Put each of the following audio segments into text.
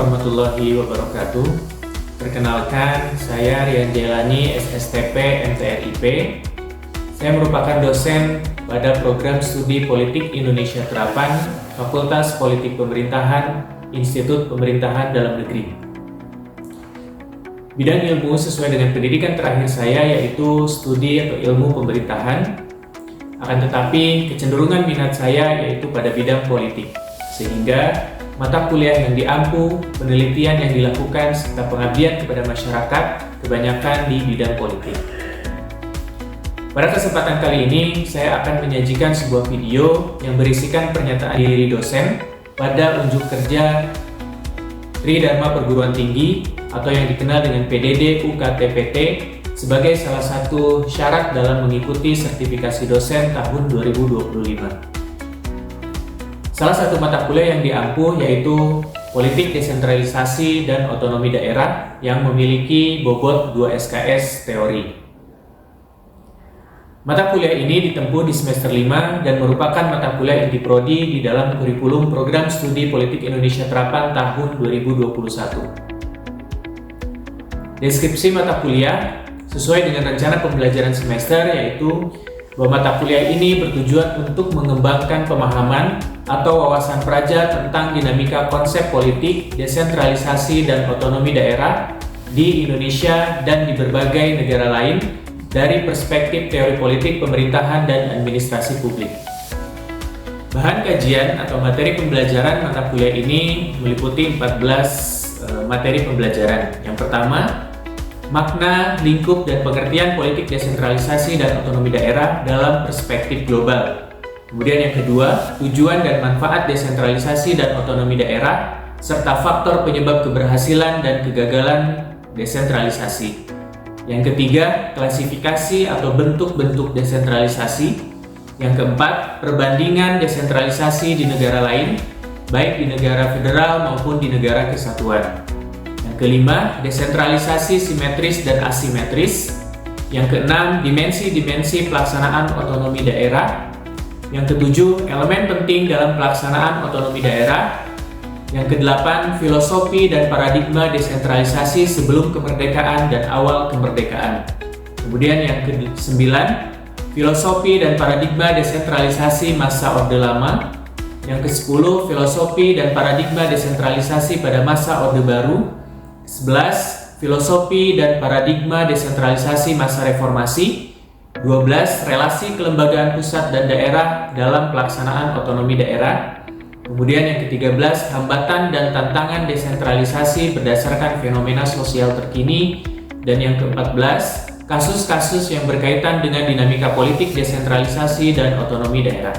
warahmatullahi wabarakatuh. Perkenalkan, saya Rian Jailani, SSTP MTRIP. Saya merupakan dosen pada program studi Politik Indonesia Terapan, Fakultas Politik Pemerintahan, Institut Pemerintahan Dalam Negeri. Bidang ilmu sesuai dengan pendidikan terakhir saya yaitu studi atau ilmu pemerintahan. Akan tetapi kecenderungan minat saya yaitu pada bidang politik, sehingga mata kuliah yang diampu, penelitian yang dilakukan, serta pengabdian kepada masyarakat kebanyakan di bidang politik. Pada kesempatan kali ini, saya akan menyajikan sebuah video yang berisikan pernyataan diri dosen pada unjuk kerja Tridharma Perguruan Tinggi atau yang dikenal dengan PDD UKT-PT sebagai salah satu syarat dalam mengikuti sertifikasi dosen tahun 2025. Salah satu mata kuliah yang diampu yaitu Politik Desentralisasi dan Otonomi Daerah yang memiliki bobot 2 SKS teori. Mata kuliah ini ditempuh di semester 5 dan merupakan mata kuliah inti-prodi di dalam kurikulum Program Studi Politik Indonesia Terapan tahun 2021. Deskripsi mata kuliah sesuai dengan rencana pembelajaran semester yaitu bahwa mata kuliah ini bertujuan untuk mengembangkan pemahaman atau wawasan praja tentang dinamika konsep politik, desentralisasi, dan otonomi daerah di Indonesia dan di berbagai negara lain dari perspektif teori politik, pemerintahan, dan administrasi publik. Bahan kajian atau materi pembelajaran mata kuliah ini meliputi 14 materi pembelajaran. Yang pertama, makna, lingkup, dan pengertian politik desentralisasi dan otonomi daerah dalam perspektif global. Kemudian yang kedua, tujuan dan manfaat desentralisasi dan otonomi daerah, serta faktor penyebab keberhasilan dan kegagalan desentralisasi. Yang ketiga, klasifikasi atau bentuk-bentuk desentralisasi. Yang keempat, perbandingan desentralisasi di negara lain, baik di negara federal maupun di negara kesatuan. Yang kelima, desentralisasi simetris dan asimetris. Yang keenam, dimensi-dimensi pelaksanaan otonomi daerah. Yang ketujuh, elemen penting dalam pelaksanaan otonomi daerah. Yang kedelapan, filosofi dan paradigma desentralisasi sebelum kemerdekaan dan awal kemerdekaan. Kemudian yang kesembilan, filosofi dan paradigma desentralisasi masa Orde Lama. Yang kesepuluh, filosofi dan paradigma desentralisasi pada masa Orde Baru. 11. Filosofi dan paradigma desentralisasi masa reformasi. 12. Relasi kelembagaan pusat dan daerah dalam pelaksanaan otonomi daerah. Kemudian yang ke-13, hambatan dan tantangan desentralisasi berdasarkan fenomena sosial terkini. Dan yang ke-14, kasus-kasus yang berkaitan dengan dinamika politik desentralisasi dan otonomi daerah.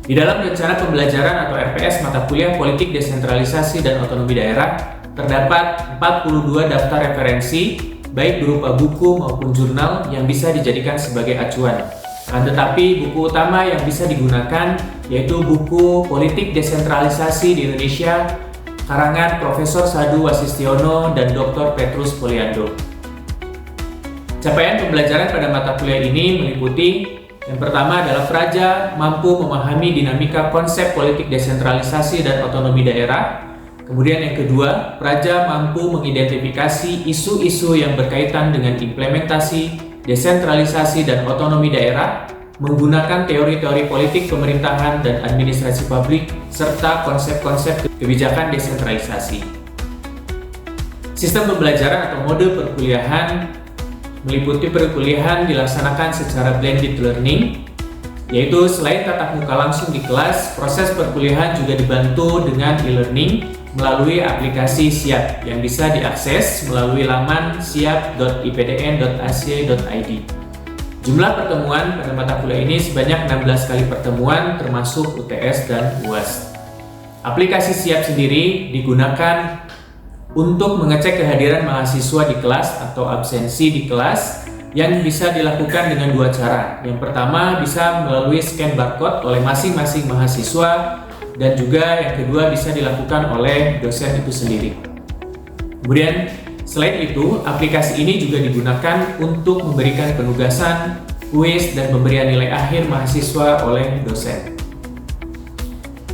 Di dalam rencana pembelajaran atau RPS mata kuliah Politik Desentralisasi dan Otonomi Daerah terdapat 42 daftar referensi, baik berupa buku maupun jurnal yang bisa dijadikan sebagai acuan. Tetapi buku utama yang bisa digunakan yaitu buku Politik Desentralisasi di Indonesia karangan Profesor Sadu Wasistiono dan Dr. Petrus Poliando. Capaian pembelajaran pada mata kuliah ini meliputi yang pertama adalah praja mampu memahami dinamika konsep politik desentralisasi dan otonomi daerah. Kemudian yang kedua, praja mampu mengidentifikasi isu-isu yang berkaitan dengan implementasi, desentralisasi, dan otonomi daerah menggunakan teori-teori politik pemerintahan dan administrasi publik serta konsep-konsep kebijakan desentralisasi. Sistem pembelajaran atau mode perkuliahan meliputi perkuliahan dilaksanakan secara blended learning, yaitu selain tatap muka langsung di kelas, proses perkuliahan juga dibantu dengan e-learning melalui aplikasi Siap yang bisa diakses melalui laman siap.ipdn.ac.id. Jumlah pertemuan pada mata kuliah ini sebanyak 16 kali pertemuan termasuk UTS dan UAS. Aplikasi Siap sendiri digunakan untuk mengecek kehadiran mahasiswa di kelas atau absensi di kelas yang bisa dilakukan dengan dua cara. Yang pertama bisa melalui scan barcode oleh masing-masing mahasiswa dan juga yang kedua bisa dilakukan oleh dosen itu sendiri. Kemudian selain itu, aplikasi ini juga digunakan untuk memberikan penugasan, kuis, dan pemberian nilai akhir mahasiswa oleh dosen.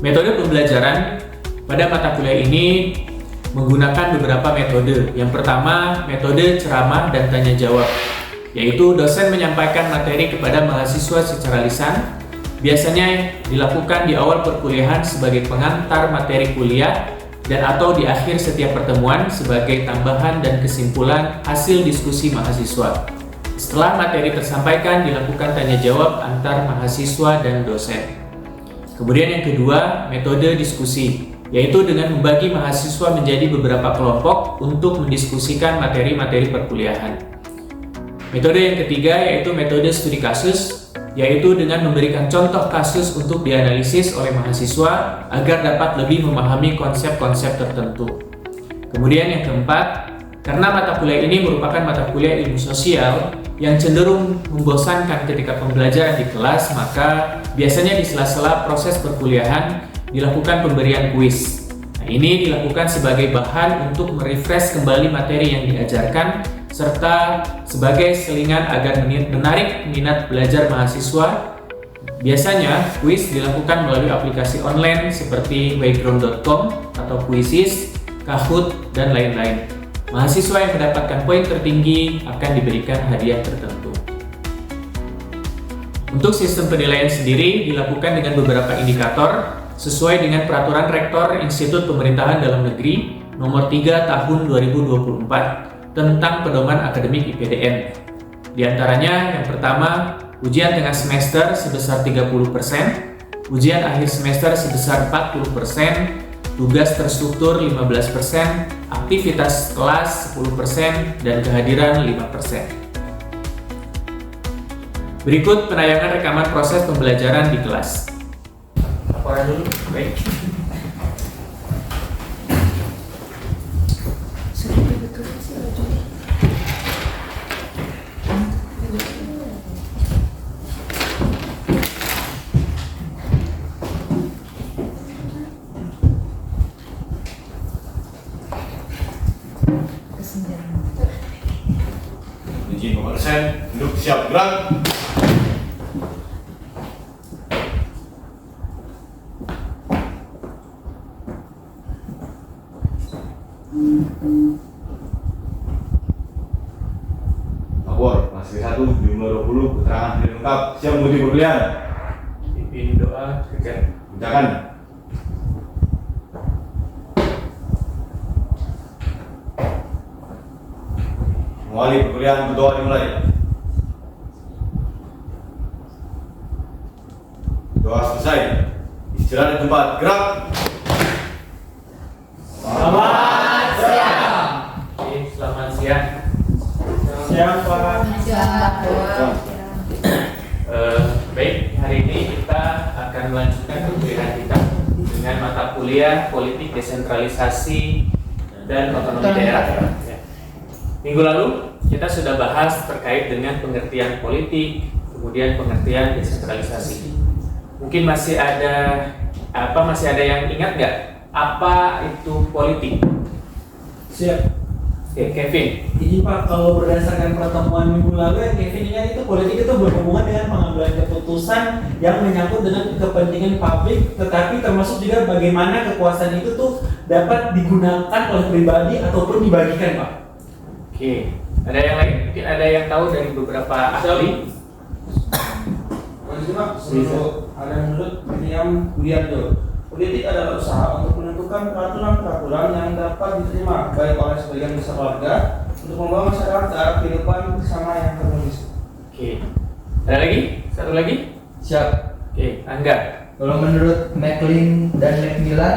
Metode pembelajaran Pada mata kuliah ini menggunakan beberapa metode. Yang pertama, metode ceramah dan tanya jawab, yaitu dosen menyampaikan materi kepada mahasiswa secara lisan. Biasanya dilakukan di awal perkuliahan sebagai pengantar materi kuliah dan atau di akhir setiap pertemuan sebagai tambahan dan kesimpulan hasil diskusi mahasiswa. Setelah materi tersampaikan, dilakukan tanya jawab antar mahasiswa dan dosen. Kemudian yang kedua, metode diskusi, yaitu dengan membagi mahasiswa menjadi beberapa kelompok untuk mendiskusikan materi-materi perkuliahan. Metode yang ketiga yaitu metode studi kasus, yaitu dengan memberikan contoh kasus untuk dianalisis oleh mahasiswa agar dapat lebih memahami konsep-konsep tertentu. Kemudian yang keempat, karena mata kuliah ini merupakan mata kuliah ilmu sosial yang cenderung membosankan ketika pembelajaran di kelas, maka biasanya di sela-sela proses perkuliahan dilakukan pemberian kuis. Nah, ini dilakukan sebagai bahan untuk merefresh kembali materi yang diajarkan serta sebagai selingan agar menarik minat belajar mahasiswa. Biasanya, kuis dilakukan melalui aplikasi online seperti background.com atau Quizizz, Kahoot, dan lain-lain. Mahasiswa yang mendapatkan poin tertinggi akan diberikan hadiah tertentu. Untuk sistem penilaian sendiri dilakukan dengan beberapa indikator sesuai dengan Peraturan Rektor Institut Pemerintahan Dalam Negeri Nomor 3 Tahun 2024 tentang pedoman akademik IPDN. Di antaranya yang pertama, ujian tengah semester sebesar 30%, ujian akhir semester sebesar 40%, tugas terstruktur 15%, aktivitas kelas 10%, dan kehadiran 5%. Berikut penayangan rekaman proses pembelajaran di kelas. Laporan dulu, baik. Izin Bapak dosen, duduk siap gerak. Lapor, kelas 1, jumlah 20, keterangan tidak lengkap, siap mengikuti perkuliahan. Pimpin doa, kerja. Ucapan. Mengawali perkuliahan berdoa dimulai. Doa selesai. Istirahat di tempat. Gerak. Selamat siang. Oke, selamat siang. Siang, Pak. Baik, hari ini kita akan melanjutkan perkuliahan kita dengan mata kuliah Politik Desentralisasi dan Otonomi Daerah. Ya. Minggu lalu kita sudah bahas terkait dengan pengertian politik, kemudian pengertian desentralisasi. Mungkin masih ada yang ingat nggak apa itu politik? Siap. Oke, Kevin. Ini Pak, kalau berdasarkan pertemuan minggu lalu yang Kevin ingat itu politik itu berhubungan dengan pengambilan keputusan yang menyangkut dengan kepentingan publik, tetapi termasuk juga bagaimana kekuasaan itu tuh dapat digunakan oleh pribadi ataupun dibagikan, Pak. Oke, ada yang lain? Mungkin ada yang tahu dari beberapa ahli? Menurut William Wiardo, politik adalah usaha untuk menentukan peraturan-peraturan yang dapat diterima baik oleh sebagian besar warga untuk membawa masyarakat ke arah kehidupan bersama yang harmonis. Oke, ada lagi? Satu lagi? Siap. Oke, Angga. Kalau menurut McLean dan Macmillan,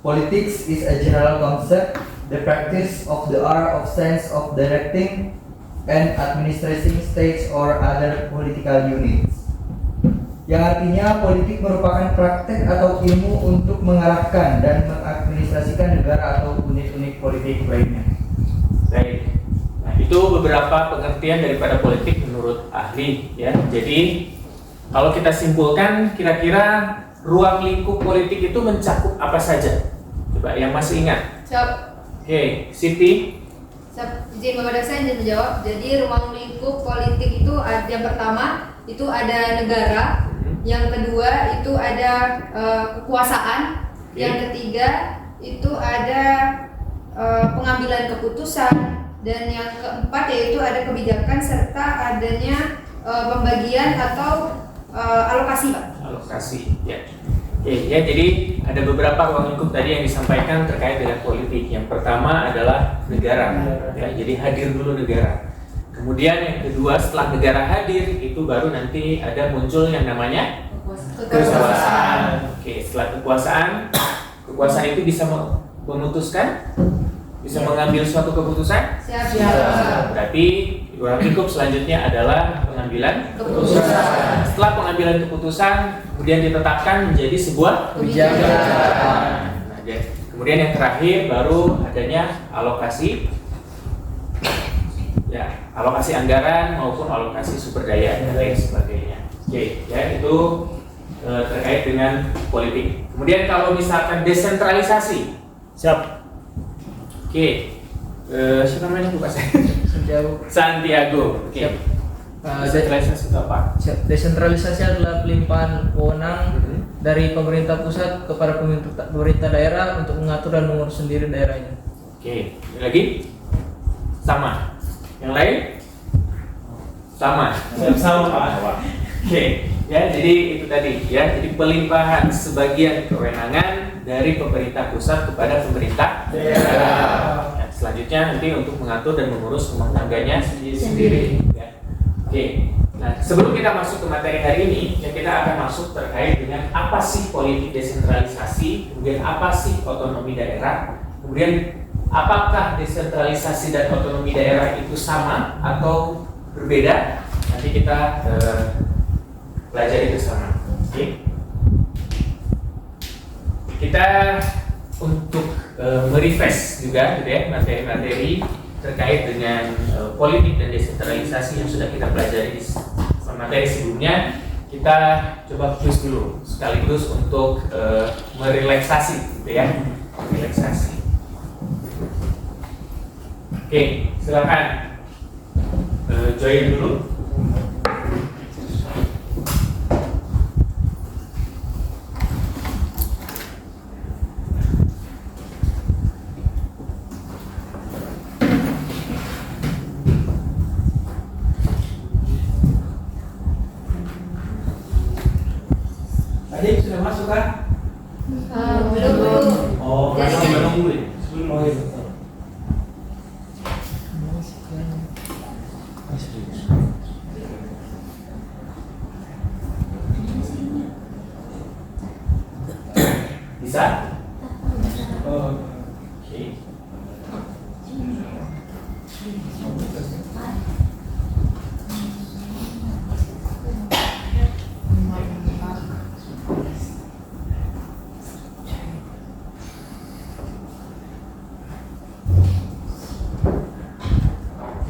politics is a general concept, the practice of the art of sense of directing and administrating states or other political units. Yang artinya politik merupakan praktek atau ilmu untuk mengarahkan dan mengadministrasikan negara atau unit-unit politik lainnya. Baik. Nah, itu beberapa pengertian daripada politik menurut ahli ya. Jadi kalau kita simpulkan, kira-kira ruang lingkup politik itu mencakup apa saja? Coba yang masih ingat. Siap. Oke, Siti. Izin Bapak dosen izin menjawab. Jadi ruang lingkup politik itu ada, yang pertama itu ada negara, yang kedua itu ada kekuasaan, Yang ketiga itu ada pengambilan keputusan, dan yang keempat yaitu ada kebijakan serta adanya pembagian atau alokasi, Pak. Alokasi, ya. Oke, ya, jadi ada beberapa ruang lingkup tadi yang disampaikan terkait dengan politik. Yang pertama adalah negara, ya, jadi hadir dulu negara. Kemudian yang kedua, setelah negara hadir, itu baru nanti ada muncul yang namanya kekuasaan. Oke, setelah kekuasaan itu bisa memutuskan, bisa mengambil suatu keputusan. Siap. Berarti ruang lingkup selanjutnya adalah pengambilan Keputusan. Setelah pengambilan keputusan, kemudian ditetapkan menjadi sebuah Kebijakan. Nah, kemudian yang terakhir baru adanya alokasi, ya, alokasi anggaran maupun alokasi sumber daya dan lain sebagainya. Oke, ya, itu terkait dengan politik. Kemudian kalau misalkan desentralisasi, Siap. oke, siapa namanya bukan saya? Santiago. Oke. Siap. Desentralisasi itu apa? Desentralisasi adalah pelimpahan wewenang dari pemerintah pusat kepada pemerintah daerah untuk mengatur dan mengurus sendiri daerahnya. Oke, ini lagi sama. Yang lain sama. Sama, Pak. Oke, ya, jadi itu tadi, ya, jadi pelimpahan sebagian kewenangan dari pemerintah pusat kepada pemerintah daerah. Ya, selanjutnya nanti untuk mengatur dan mengurus rumah tangganya sendiri. Ya. Oke, nah sebelum kita masuk ke materi hari ini, ya, kita akan masuk terkait dengan apa sih politik desentralisasi, kemudian apa sih otonomi daerah, kemudian apakah desentralisasi dan otonomi daerah itu sama atau berbeda? Nanti kita pelajari bersama. Oke. Kita untuk merefresh juga, gitu ya, materi-materi terkait dengan politik dan desentralisasi yang sudah kita pelajari di materi sebelumnya. Kita coba quiz dulu sekaligus untuk merelaksasi, gitu ya, relaksasi. Oke, silakan join dulu. Adik sudah masuk kan? Belum. Oh, Jadi- masih menunggu ya. Oh, iya, betul. Bisa? Oh, Oke.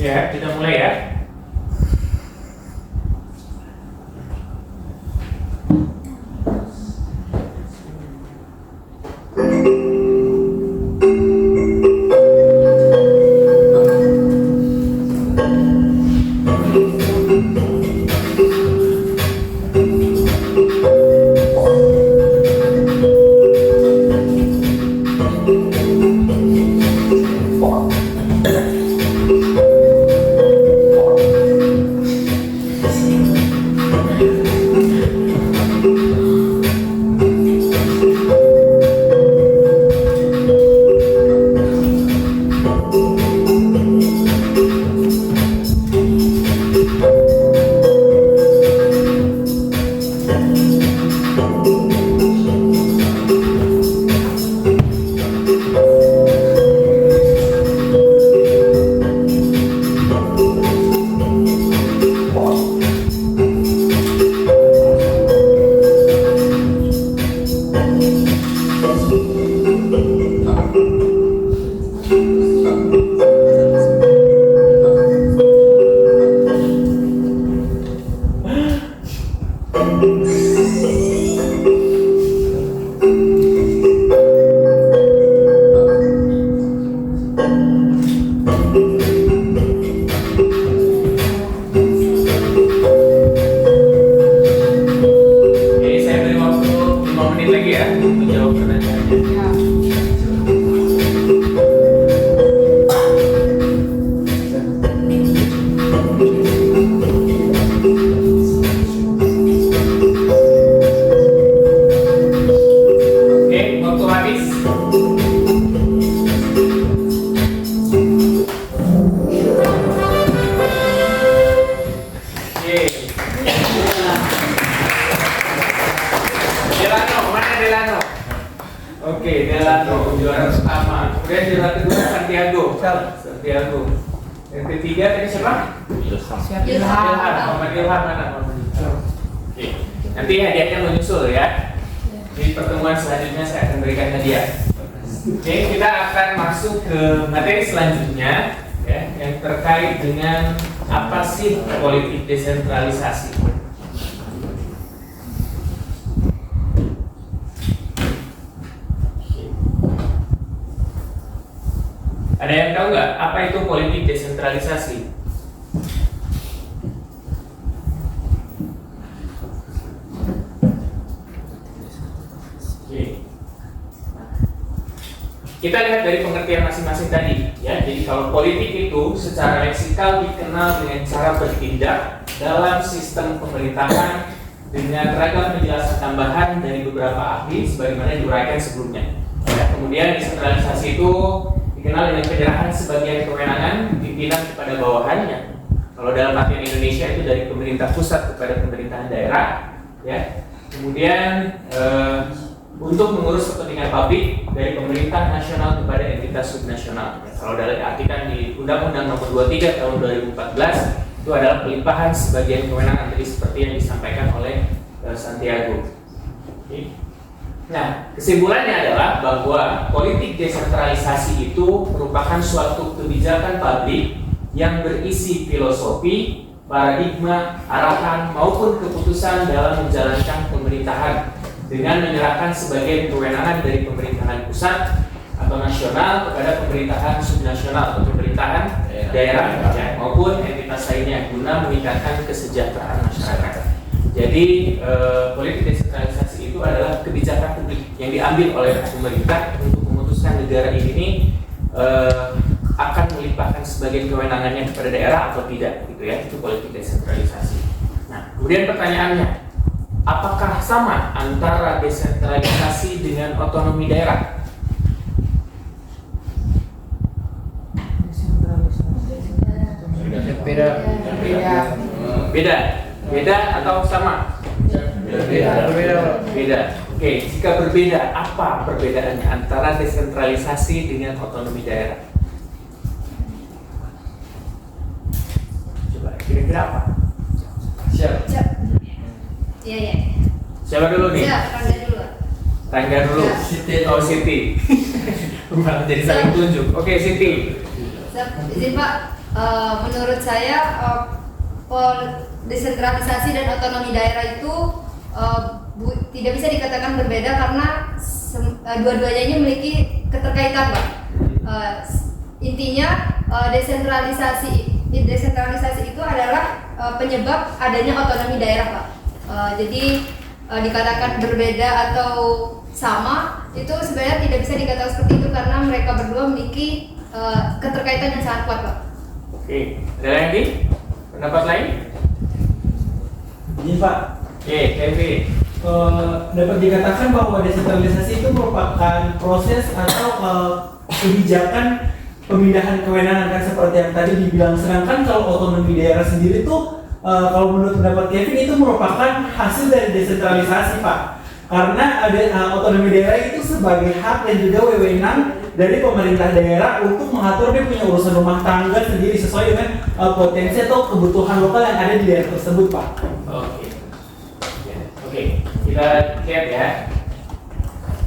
Ya, kita mulai ya. Oke, saya beri waktu 5 menit lagi ya untuk menjawab pertanyaannya. Delano. Oke, Delano juara pertama. Kemudian juara kedua Santiago. Santiago. Yang ketiga tadi siapa? Ilham. Muhammad Ilham mana? Oke. Nanti hadiahnya menyusul ya. Di pertemuan selanjutnya saya akan berikan hadiah. Oke, kita akan masuk ke materi selanjutnya ya, yang terkait dengan apa sih politik desentralisasi. Ada yang tahu nggak apa itu politik desentralisasi? Oke. Kita lihat dari pengertian masing-masing tadi, ya. Jadi kalau politik itu secara leksikal dikenal dengan cara bertindak dalam sistem pemerintahan dengan ragam penjelasan tambahan dari beberapa ahli, sebagaimana diuraikan sebelumnya. Ya, kemudian desentralisasi itu dikenal dengan penyerahan sebagian kewenangan pimpinan kepada bawahannya. Kalau dalam artian Indonesia itu dari pemerintah pusat kepada pemerintahan daerah, ya. Kemudian untuk mengurus kepentingan publik dari pemerintah nasional kepada entitas subnasional. Ya, kalau diartikan di Undang-Undang Nomor 23 Tahun 2014 itu adalah pelimpahan sebagian kewenangan tadi seperti yang disampaikan oleh Santiago. Oke. Nah, kesimpulannya adalah bahwa politik desentralisasi itu merupakan suatu kebijakan publik yang berisi filosofi, paradigma, arahan maupun keputusan dalam menjalankan pemerintahan dengan menyerahkan sebagian kewenangan dari pemerintahan pusat atau nasional kepada pemerintahan subnasional atau pemerintahan daerah ya, maupun entitas lainnya guna meningkatkan kesejahteraan masyarakat. Jadi politik desentralisasi itu adalah kebijakan publik yang diambil oleh pemerintah untuk memutuskan negara ini akan melimpahkan sebagian kewenangannya kepada daerah atau tidak, gitu ya. Itu politik desentralisasi. Nah, kemudian pertanyaannya, apakah sama antara desentralisasi dengan otonomi daerah? Beda atau sama? Beda. Oke, jika berbeda, apa perbedaannya antara desentralisasi dengan otonomi daerah? Coba kira-kira apa? Siap. Iya. Siapa dulu nih? Siap, Rangga dulu. Ya. Oh, Siti. Malah jadi saling tunjuk. Oke, Siti. Izin Pak, menurut saya desentralisasi dan otonomi daerah itu tidak bisa dikatakan berbeda karena dua-duanya ini memiliki keterkaitan, Pak. Intinya desentralisasi itu adalah penyebab adanya otonomi daerah, Pak. Jadi dikatakan berbeda atau sama itu sebenarnya tidak bisa dikatakan seperti itu karena mereka berdua memiliki keterkaitan yang sangat kuat, Pak. Oke, ada lagi pendapat lain? Iya Pak. Oke, Kevin. Dapat dikatakan bahwa desentralisasi itu merupakan proses atau kebijakan pemindahan kewenangan kan seperti yang tadi dibilang. Sedangkan kalau otonomi daerah sendiri tuh kalau menurut pendapat Kevin itu merupakan hasil dari desentralisasi, Pak. Karena ada otonomi daerah itu sebagai hak dan juga wewenang dari pemerintah daerah untuk mengatur dia punya urusan rumah tangga sendiri sesuai dengan potensi atau kebutuhan lokal yang ada di daerah tersebut, Pak. Oke, kita lihat ya.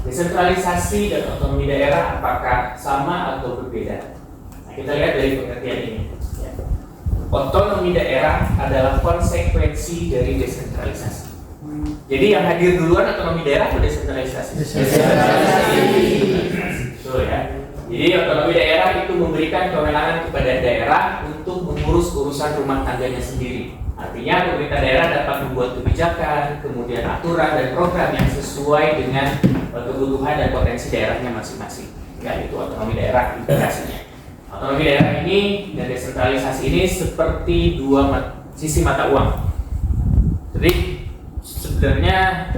Desentralisasi dan otonomi daerah apakah sama atau berbeda? Nah, kita lihat dari pengertian ini. Ya. Otonomi daerah adalah konsekuensi dari desentralisasi. Jadi yang hadir duluan otonomi daerah atau desentralisasi? Desentralisasi. Betul ya. Jadi otonomi daerah itu memberikan kewenangan kepada daerah untuk mengurus urusan rumah tangganya sendiri. Artinya pemerintah daerah dapat membuat kebijakan, kemudian aturan dan program yang sesuai dengan kebutuhan dan potensi daerahnya masing-masing. Ya, itu otonomi daerah implikasinya. Otonomi daerah ini dan desentralisasi ini seperti dua sisi mata uang. Jadi sebenarnya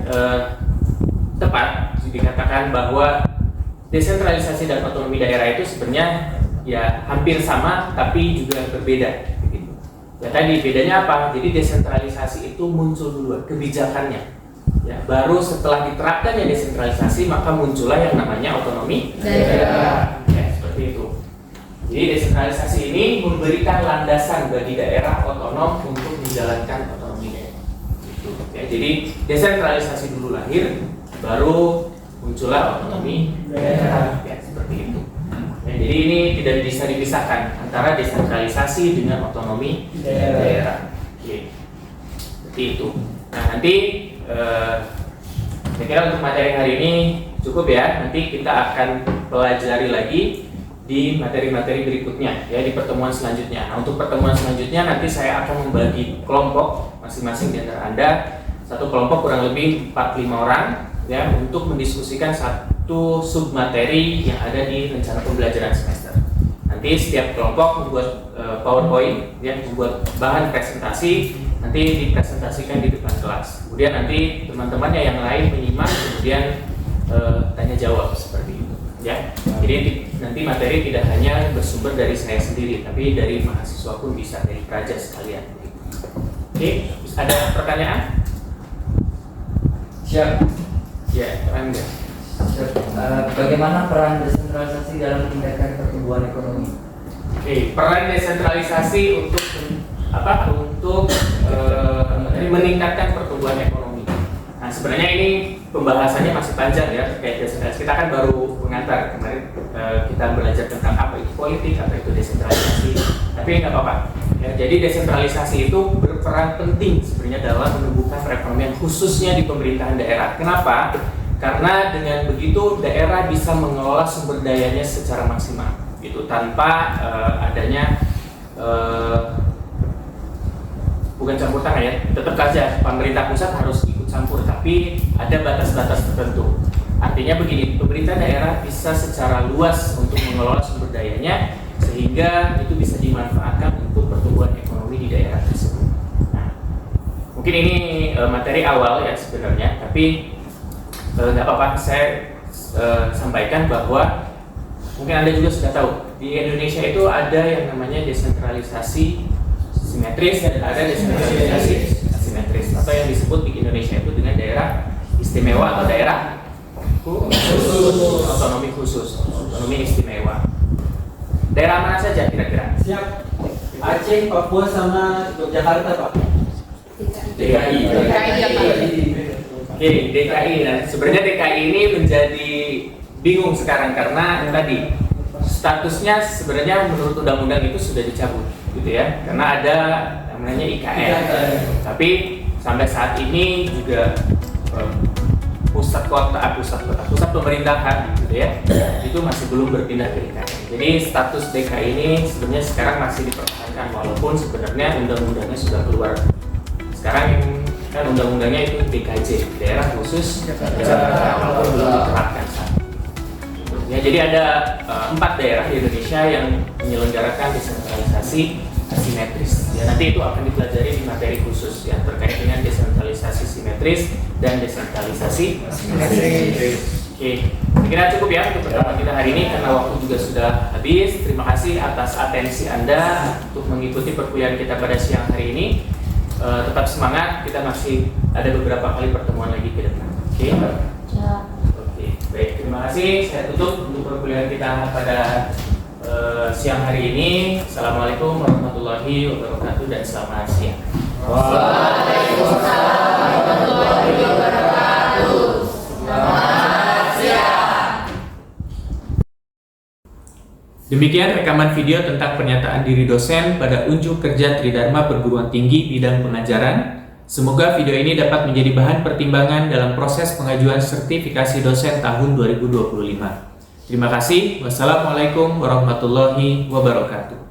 tepat dikatakan bahwa desentralisasi dan otonomi daerah itu sebenarnya ya hampir sama tapi juga berbeda. Ya tadi bedanya apa? Jadi desentralisasi itu muncul duluan kebijakannya. Ya, baru setelah diterapkannya desentralisasi maka muncullah yang namanya otonomi daerah. Ya, seperti itu. Jadi desentralisasi ini memberikan landasan bagi daerah otonom untuk menjalankan otonomi daerah. Gitu. Ya, jadi desentralisasi dulu lahir, baru muncullah otonomi daerah. Ya, seperti itu. Ya, jadi ini tidak bisa dipisahkan antara desentralisasi dengan otonomi daerah. Oke. Seperti itu. Nah, nanti saya kira untuk materi hari ini cukup ya. Nanti kita akan pelajari lagi di materi-materi berikutnya ya, di pertemuan selanjutnya. Nah, untuk pertemuan selanjutnya nanti saya akan membagi kelompok masing-masing di antara Anda. Satu kelompok kurang lebih 4-5 orang ya, untuk mendiskusikan satu submateri yang ada di rencana pembelajaran semester. Nanti setiap kelompok membuat PowerPoint ya, membuat bahan presentasi, nanti dipresentasikan di depan kelas. Kemudian nanti teman-temannya yang lain menyimak, kemudian tanya jawab seperti itu ya. Jadi nanti materi tidak hanya bersumber dari saya sendiri, tapi dari mahasiswa pun bisa, dari praja sekalian. Oke, ada pertanyaan? Siap. Ya, Anda. Bagaimana peran desentralisasi dalam meningkatkan pertumbuhan ekonomi? Oke, peran desentralisasi untuk apa? Untuk meningkatkan pertumbuhan ekonomi. Nah, sebenarnya ini pembahasannya masih panjang ya terkait desentralisasi. Kita kan baru pengantar kemarin, kita belajar tentang apa itu politik, apa itu desentralisasi. Tapi nggak apa-apa. Ya, jadi desentralisasi itu berperan penting sebenarnya dalam menumbuhkan perekonomian khususnya di pemerintahan daerah. Kenapa? Karena dengan begitu daerah bisa mengelola sumber dayanya secara maksimal, gitu, tanpa adanya bukan campur tangan ya. Tetap saja pemerintah pusat harus ikut campur, tapi ada batas-batas tertentu. Artinya begini, pemerintah daerah bisa secara luas untuk mengelola sumber dayanya sehingga itu bisa dimanfaatkan untuk pertumbuhan ekonomi di daerah tersebut. Nah, mungkin ini materi awal ya sebenarnya, tapi nggak apa-apa, saya sampaikan bahwa mungkin Anda juga sudah tahu di Indonesia itu ada yang namanya desentralisasi simetris dan ada desentralisasi asimetris, atau yang disebut di Indonesia itu dengan daerah istimewa atau daerah khusus, otonomi khusus, otonomi istimewa. Daerah mana saja kira-kira? Siap. Aceh, Papua sama Yogyakarta, Pak. DKI. Oke, DKI. Nah, sebenarnya DKI ini menjadi bingung sekarang karena tadi statusnya sebenarnya menurut undang-undang itu sudah dicabut, gitu ya, karena ada namanya IKN. Tapi sampai saat ini juga pusat pemerintahan, gitu ya, itu masih belum berpindah ke IKN. Jadi status DKI ini sebenarnya sekarang masih dipertahankan walaupun sebenarnya undang-undangnya sudah keluar. Sekarang kan undang-undangnya itu DKJ, daerah khusus Jakarta, walaupun belum diterapkan saat ini. Ya, jadi ada 4 daerah di Indonesia yang menyelenggarakan desentralisasi asimetris. Ya, nanti itu akan dipelajari di materi khusus ya terkait dengan desentralisasi simetris dan desentralisasi asimetris. Oke, saya kira cukup ya untuk pertemuan kita hari ini karena waktu juga sudah habis. Terima kasih atas atensi Anda untuk mengikuti perkuliahan kita pada siang hari ini. Tetap semangat, kita masih ada beberapa kali pertemuan lagi ke depan. Oke. Oke, baik, terima kasih. Saya tutup untuk perkuliahan kita pada siang hari ini. Assalamualaikum warahmatullahi wabarakatuh dan selamat siang. Waalaikumsalam warahmatullahi wabarakatuh. Selamat siang. Demikian rekaman video tentang pernyataan diri dosen pada unjuk kerja Tridharma Perguruan Tinggi bidang pengajaran. Semoga video ini dapat menjadi bahan pertimbangan dalam proses pengajuan sertifikasi dosen tahun 2025. Terima kasih. Wassalamualaikum warahmatullahi wabarakatuh.